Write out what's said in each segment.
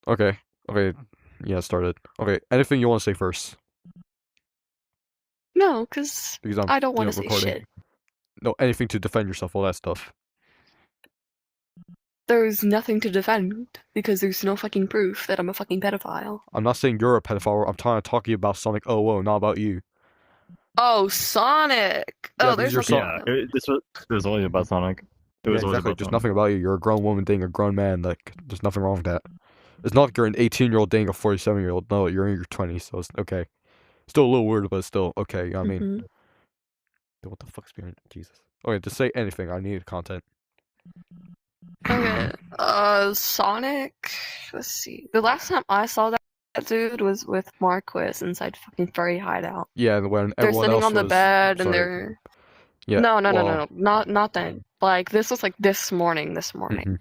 Okay. Okay. Yeah, started. Okay. Anything you want to say first? No, because Because I'm, I don't want to say recording. shit. No, anything to defend yourself, all that stuff. There's nothing to defend because there's no fucking proof that I'm a fucking pedophile. I'm not saying you're a pedophile. I'm trying to talk to you about Sonic 0, not about you. Oh, Sonic! Yeah, Oh, because there's you're nothing Sonic. about him. This was always about Sonic. It Yeah, was always exactly. about Just Sonic. nothing about you. You're a grown woman dating a grown man. Like, there's nothing wrong with that. It's not like you're an 18-year-old dating a 47-year-old. No, you're in your 20s, so it's okay. Still a little weird, but still okay. You know what I mean? Mhm. What the fuck's behind Jesus? Okay, just say anything. I need content. Okay, Sonic. Let's see. The last time I saw that dude was with Marquis inside fucking Furry Hideout. Yeah, and when They're everyone sitting else on the was bed and sorry. they're Yeah. no, not then. Like this was like this morning.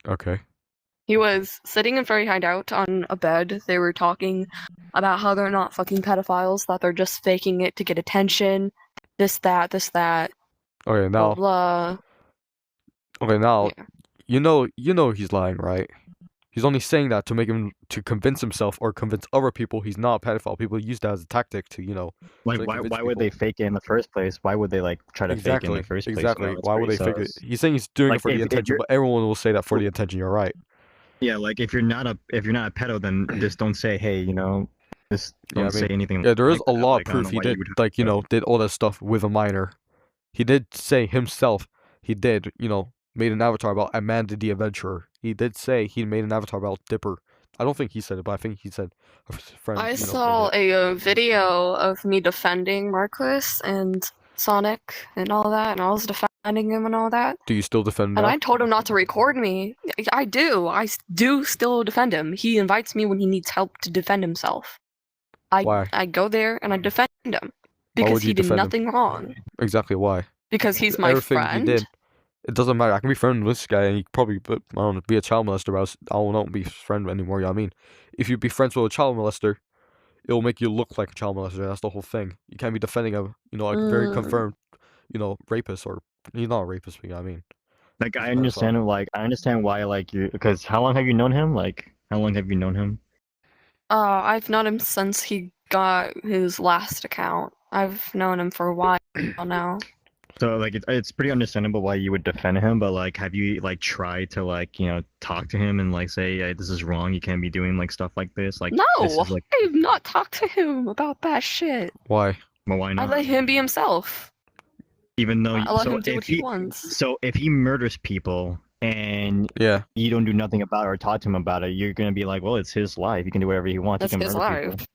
Okay. He was sitting in Furry Hideout on a bed. They were talking about how they're not fucking pedophiles, that they're just faking it to get attention. This, that. Okay, Blah now. blah. Okay, now. Yeah. You know he's lying, right? He's only saying that to convince himself or convince other people he's not a pedophile. People use that as a tactic to, Like, try to convince why would people. they fake it in the first place? Why would they like try to fake it in the first place? Exactly. That's Why would they pretty fake it? sus. He's saying he's doing it Like, for the if attention, you're but everyone will say that for the attention. You're right. yeah, like if you're not a pedo, then just don't say, hey, just Yeah, don't say anything. Yeah, there is like a that. lot Like, of I don't proof know he why you did, would like, have to. did all that stuff with a minor. He did say himself he did, made an avatar about Amanda the Adventurer. He did say he made an avatar about Dipper. I don't think he said it, but I think he said his friend. I said saw it. a video of me defending Marquis and Sonic and all that, and I was defending him and all that. Do you still defend him And now? I told him not to record me. I do. I do still defend him. He invites me when he needs help to defend himself. Why? I go there and I defend him Why because would you he did defend him? nothing wrong. Exactly why? Because he's my Everything friend. he did. It doesn't matter. I can be friends with this guy, and he probably, I don't know, be a child molester, but I don't be his friend anymore. You know what I mean? If you be friends with a child molester, it will make you look like a child molester. That's the whole thing. You can't be defending a, like very confirmed, rapist, or he's not a rapist, but you know what I mean? Like, He's I a pedophile. understand. Like, I understand why. Like, because how long have you known him? Like, how long have you known him? I've known him since he got his last account. I've known him for a while now. So like it's pretty understandable why you would defend him, but like have you like tried to like talk to him and like say, hey, this is wrong, you can't be doing like stuff like this? Like No, this is, like, I have not talked to him about that shit. Why? Well, why I not? let him be himself. Even though I let him do what he wants. So if he murders people and Yeah. you don't do nothing about it or talk to him about it, you're gonna be like, well, it's his life. He can do whatever he wants. That's He can his murder life. people.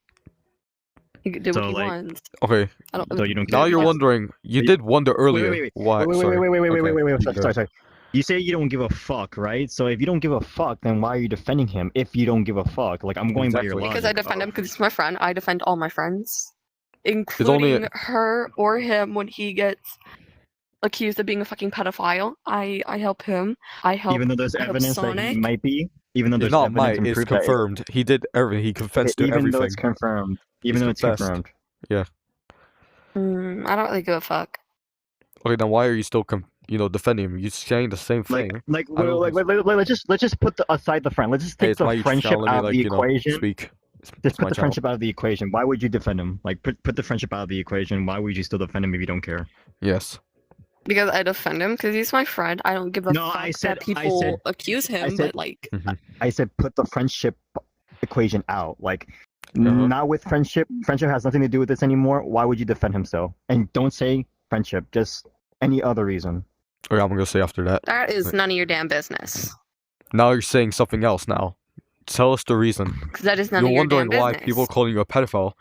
He can do So, what he like- wants. Okay. So you don't Now care. you're wondering. You did wonder earlier. Wait. Why? Wait. Sorry. Okay. Sorry. You say you don't give a fuck, right? So if you don't give a fuck, then why are you defending him? If you don't give a fuck, like I'm going by your Exactly. logic. Because I defend him because he's my friend. I defend all my friends, only including her or him when he gets accused of being a fucking pedophile. I help him. I help. Even though there's I help evidence that Sonic. he might be, even though It's there's not evidence might. and It's proof that confirmed. He did everything. He confessed to even everything. though it's confirmed, even He's though it's confessed. confirmed. Yeah. I don't really give a fuck. Okay, then why are you still defending him? You're saying the same thing. Let's just put aside the friend. Let's just Hey, take it's my the YouTube friendship channel. Let me out of the equation. speak. Just It's put my the channel. friendship out of the equation. Why would you defend him? Like put the friendship out of the equation. Why would you still defend him if you don't care? Yes. Because I defend him because he's my friend. I don't give a No, fuck I said- that people accuse him, said- but like I said put the friendship equation out. Like Uh-huh. not with friendship. Friendship has nothing to do with this anymore. Why would you defend him so? And don't say friendship. Just any other reason. Okay, I'm gonna say after that. that is none of your damn business. Now you're saying something else. Now, tell us the reason. Because that is none You're of your damn wondering why business. people are calling you a pedophile.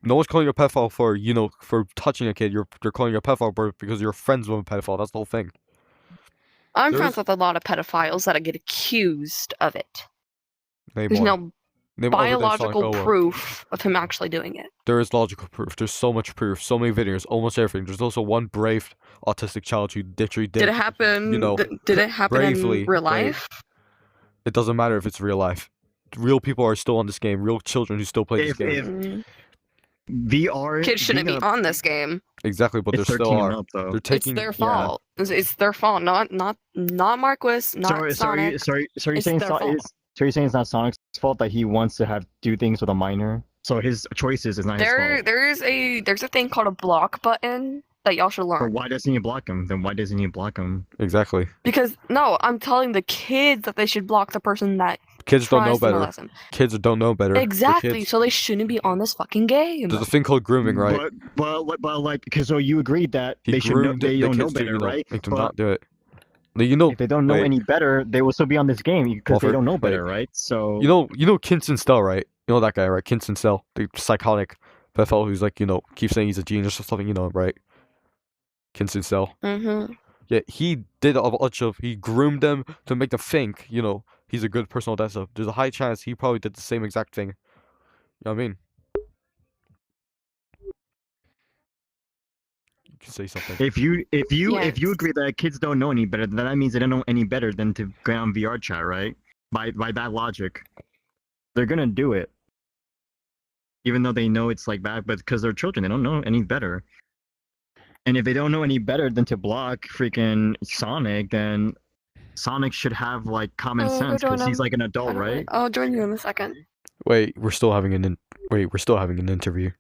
No one's calling you a pedophile for touching a kid. They're calling you a pedophile because you're friends with a pedophile. That's the whole thing. I'm There's- friends with a lot of pedophiles that get accused of it. Name There's one. no Name other than Sonic biological 0. proof of him actually doing it. There is logical proof. There's so much proof. So many videos. Almost everything. There's also one brave autistic child who literally did. Did it happen? Did it happen bravely, in real life? It doesn't matter if it's real life. Real people are still on this game. Real children who still play this game. Mm. VR Kids shouldn't be on this game. Exactly, but there It's 13 still and are. up, though. They're taking. It's their fault. It's their fault. Not Marquis. Not Sonic. Sorry. You're It's saying their fault. you're saying it's not Sonic's fault that he wants to do things with a minor. So his choices is not his fault. There's a thing called a block button that y'all should But learn. why doesn't he block him? Then why doesn't he block him? Exactly. Because no, I'm telling the kids that they should block the person that Kids don't know tries to better. molest them. Kids don't know better. They're Exactly. kids. So they shouldn't be on this fucking game. There's a thing called grooming, right? But like, because so you agreed that He they should know, groomed they the don't know kids to, better, right? make them But not do it. You know, if they don't know wait. any better, they will still be on this game because they Maulfer, don't know wait. better, right? So You know Kinston Stell, right? You know that guy, right? Kinston Stell, the psychotic pedophile who's like, keeps saying he's a genius or something, you know him, right? Kinston Stell. Mm-hmm. Yeah, he did he groomed them to make them think, he's a good person, all that stuff. There's a high chance he probably did the same exact thing. You know what I mean? You can say something. if you Yes. agree that kids don't know any better, then that means they don't know any better than to go on VR chat, right? By that logic, they're gonna do it, even though they know it's like bad. But because they're children, they don't know any better. And if they don't know any better than to block freaking Sonic, then Sonic should have like common sense because he's like an adult, right? I'll join you in a second. Wait, we're still having an interview.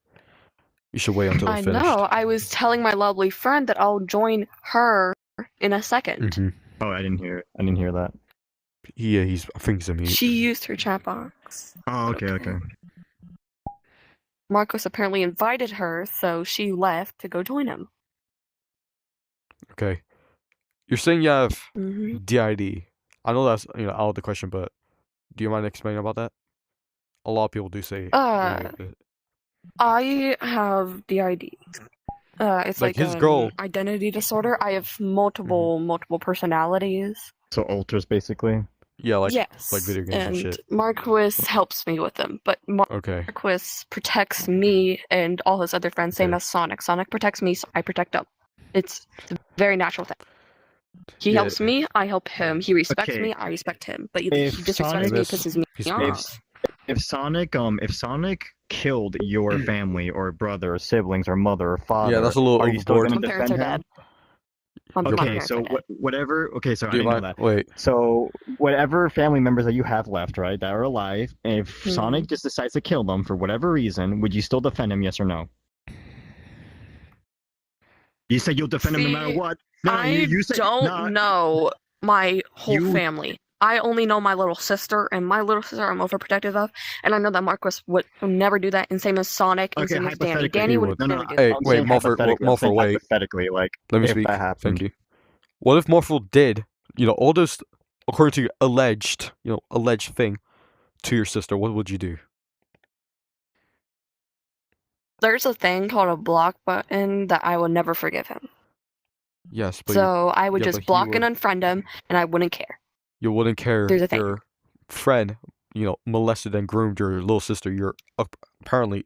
You should wait until I it's finished. know. I was telling my lovely friend that I'll join her in a second. Mm-hmm. Oh, I didn't hear that. Yeah, I think he's a mute. She used her chat box. Oh, okay. Marcos apparently invited her, so she left to go join him. Okay. You're saying you have Mm-hmm. DID. I know that's out of the question, but do you mind explaining about that? A lot of people do say. I have DID. It's Like like his an girl- identity disorder. I have multiple personalities. So ultras basically. Yeah, like yes, like video games and shit. Marquis helps me with them, but Okay. Marquis protects me and all his other friends, same Okay. as Sonic. Sonic protects me, so I protect him. It's a very natural thing. He Yeah. helps me, I help him. He respects Okay. me, I respect him. But he If disrespects Sonic me, is- pisses me he's off. If Sonic killed your family or brother or siblings or mother or father, Yeah, that's a little are you still overboard. gonna My parents are defend him? dead. My Okay, parents so are dead. whatever. Okay, so I Do you didn't know mind? that. Wait. So whatever family members that you have left, right, that are alive, if Hmm. Sonic just decides to kill them for whatever reason, would you still defend him? Yes or no? You said you'll defend him no matter See, what. No, I you said, don't know my whole You- family. I only know my little sister, and my little sister I'm overprotective of, and I know that Marquis would never do that, and same as Sonic, and Okay, same as Danny. hypothetically, Danny he would would. never do Hey, that. I'm wait, saying Maulfer, hypothetically, I'm saying wait. hypothetically, like Let me if speak. that happened. Thank you. What if Morphle did, all this, according to alleged thing, to your sister? What would you do? There's a thing called a block button that I would never forgive him. Yes, but So I would yeah, just but he block and would- unfriend him, and I wouldn't care. you wouldn't care There's a thing. your friend, molested and groomed your little sister. You're apparently,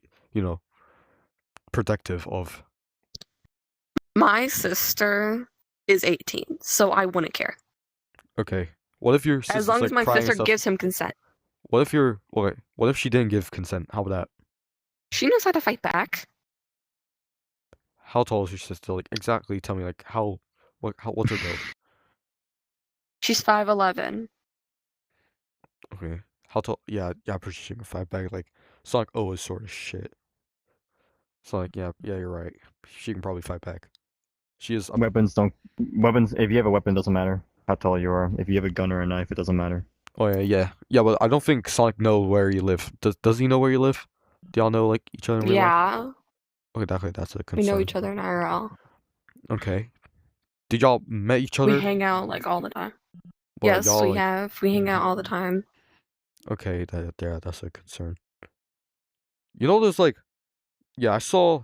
protective of. My sister is 18, so I wouldn't care. Okay. What if your sister's As long as like my crying and sister stuff? gives him consent. What if what if she didn't give consent? How about that? She knows how to fight back. How tall is your sister? Like exactly. Tell me like what's her build? She's 5'11". Okay. How tall? Yeah. I'm pretty sure she can fight back. Like Sonic O is sort of shit. Sonic, yeah, you're right. She can probably fight back. She is. Weapons. If you have a weapon, it doesn't matter how tall you are. If you have a gun or a knife, it doesn't matter. Oh yeah. But I don't think Sonic knows where you live. Does he know where you live? Do y'all know like each other in real life? Yeah, Okay, that's a we concern. know each other in IRL. Okay. Did y'all met each other? We hang out like all the time. What, Yes, y'all, we like- have. We hang out all the time. Okay, that's a concern. There's like, yeah, I saw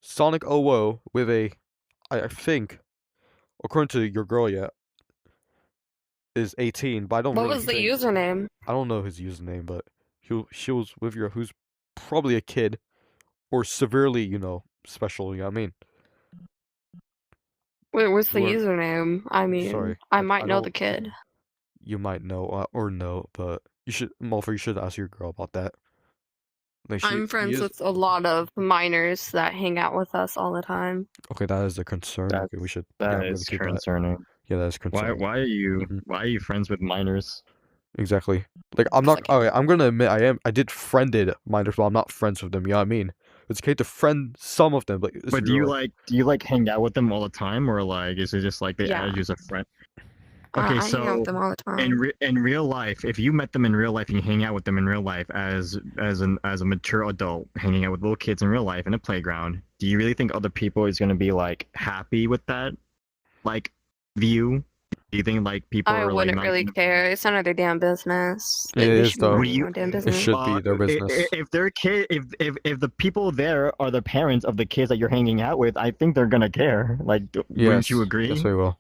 Sonic OO with I think, according to your girl, yeah, is 18, but I don't What really was the think- username? I don't know his username, but she was with your who's probably a kid or severely, special. You know what I mean? Wait, what's the You username? I mean, Sorry, I I might know the don't- kid. You might know or no, but Malfoy, you should ask your girl about that. Like, I'm he friends is- with a lot of minors that hang out with us all the time. Okay, that is a concern. That's- Okay, we should. That I'm gonna is keep that. concerning. Yeah, that is Why? concerning. Why are you? Mhm. Why are you friends with minors? Exactly. Like, I'm not. Okay, I'm gonna admit I did friended minors, but I'm not friends with them. You know what I mean? It's okay to friend some of them, like it's But real. do you like hang out with them all the time, or like is it just like they Yeah. added you as a friend? Okay, I hang out with so them all the time. in real life, if you met them in real life and you hang out with them in real life as a mature adult hanging out with little kids in real life in a playground, do you really think other people is gonna be like happy with that like view? Do you think like people I are like wouldn't not really gonna care. It's none of their damn business. It They is should be though. would minding their you own damn It business. should be their business. if their kid if the people there are the parents of the kids that you're hanging out with, I think they're gonna care. Like, wouldn't you Yes. agree? Yes, we will.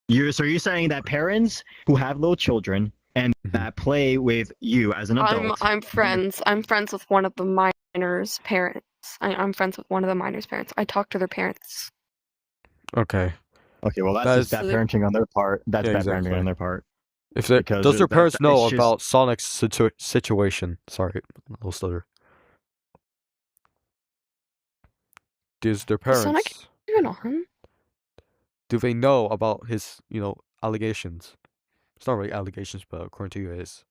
You're saying that parents who have little children and Mhm. that play with you as an adult. I'm friends. I'm friends with one of the minors' parents. I'm friends with one of the minors' parents. I talk to their parents. Okay. Okay, well that's That just is. bad parenting on their part. That's Yeah, bad parenting on exactly. their part If they because does their that parents know it's just about Sonic's situation? Sorry, a little stutter. Does their Is Sonic parents even on? do they know about his allegations? It's not really allegations, but according to you, it is.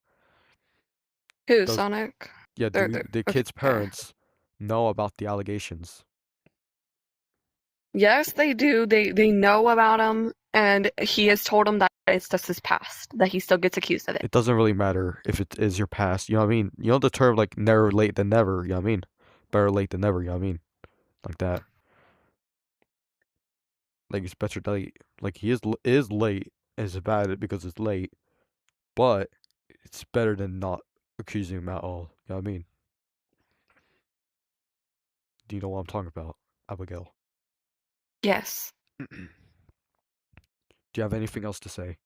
Who, Does Sonic? Yeah? Do the Okay. kids' parents know about the allegations? Yes, they do. They know about him, and he has told them that it's just his past, that he still gets accused of it. It doesn't really matter if it is your past. You know what I mean? You know the term like never late than never. You know what I mean? Better late than never. You know what I mean? Like that. Like it's better late. Like he is late. And it's bad because it's late, but it's better than not accusing him at all. You know what I mean? Do you know what I'm talking about, Abigail? Yes. Do you have anything else to say?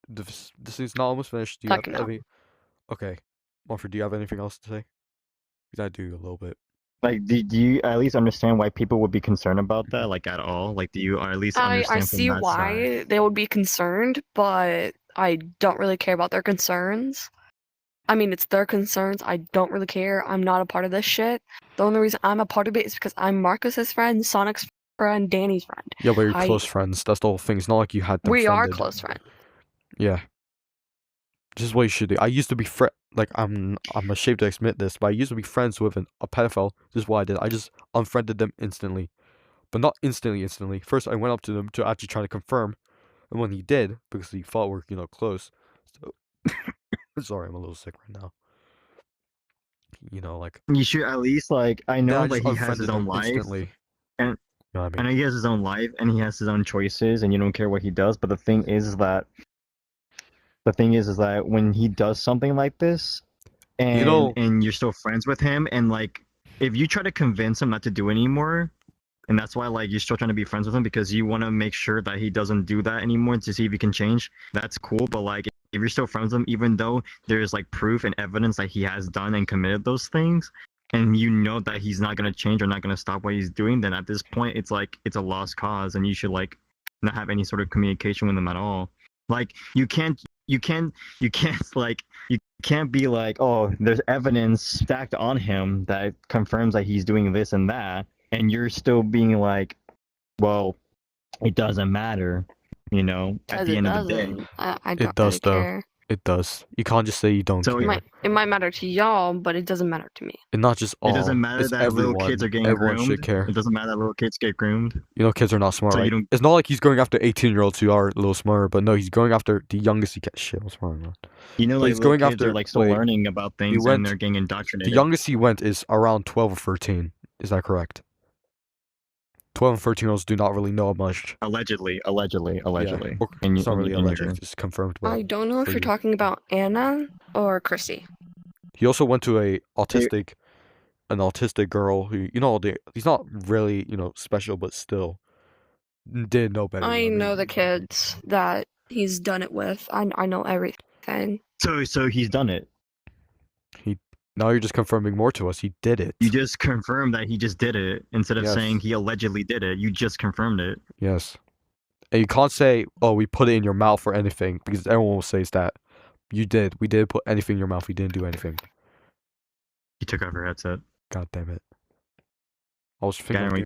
This is not almost finished. Do you have Like, no. any? Okay, Mumford, do you have anything else to say? Because I do a little bit. like do you at least understand why people would be concerned about that like at all? Like do you or at least I understand from see that side? why they would be concerned, but I don't really care about their concerns. I mean, it's their concerns. I don't really care. I'm not a part of this shit. The only reason I'm a part of it is because I'm Marcus's friend, Sonic's friend, Danny's friend. Yeah, but you're close friends. That's the whole thing. It's not like you had them We are friended. close friends. Yeah. This is what you should do. I used to be like I'm ashamed to admit this, but I used to be friends with a pedophile. This is what I did. I just unfriended them instantly. But not instantly. First I went up to them to actually try to confirm. And when he did, because he thought we're, close. So sorry, I'm a little sick right now. Like You should at least like I then know I that just he has his unfriended own them life instantly. and You know what I I mean? know he has his own life and he has his own choices and you don't care what he does, but the thing is that when he does something like this and you're still friends with him and like if you try to convince him not to do it anymore and that's why like you're still trying to be friends with him because you want to make sure that he doesn't do that anymore to see if he can change, that's cool, but like if you're still friends with him even though there's like proof and evidence that he has done and committed those things and you know that he's not going to change or not going to stop what he's doing, then at this point it's like it's a lost cause and you should like not have any sort of communication with him at all. Like you can't be like, oh, there's evidence stacked on him that confirms that he's doing this and that, and you're still being like, well, it doesn't matter, at Because the it end of the day. doesn't. I It don't does really though. care. It does. You can't just say you don't So care. It might matter to y'all, but it doesn't matter to me. And not just it doesn't all. matter It's that little kids everyone. are getting Everyone should groomed. care. It doesn't matter that little kids get groomed. Kids are not smart, So you right? don't. It's not like he's going after 18-year-olds who are a little smarter, but no, he's going after the youngest he can. Shit, what's wrong, man? But Like he's little going kids after. are like still Wait, learning about he things and went. they're getting The indoctrinated. youngest he went is around 12 or 13. Is that correct? 12 and 13-year-olds do not really know much. Allegedly. Yeah, or it's not really alleged. You're, It's confirmed. But I don't know if for you're you. talking about Anna or Chrissy. He also went to an autistic girl who, he's not really, special, but still did know better. I You know what I know mean? the kids that he's done it with. I know everything. so he's done it. Now you're just confirming more to us. He did it. You just confirmed that he just did it instead of Yes. saying he allegedly did it. You just confirmed it. Yes. And you can't say, oh, we put it in your mouth or anything, because everyone will say that. You did. We did put anything in your mouth. We didn't do anything. He took off her headset. God damn it. I was thinking. Guy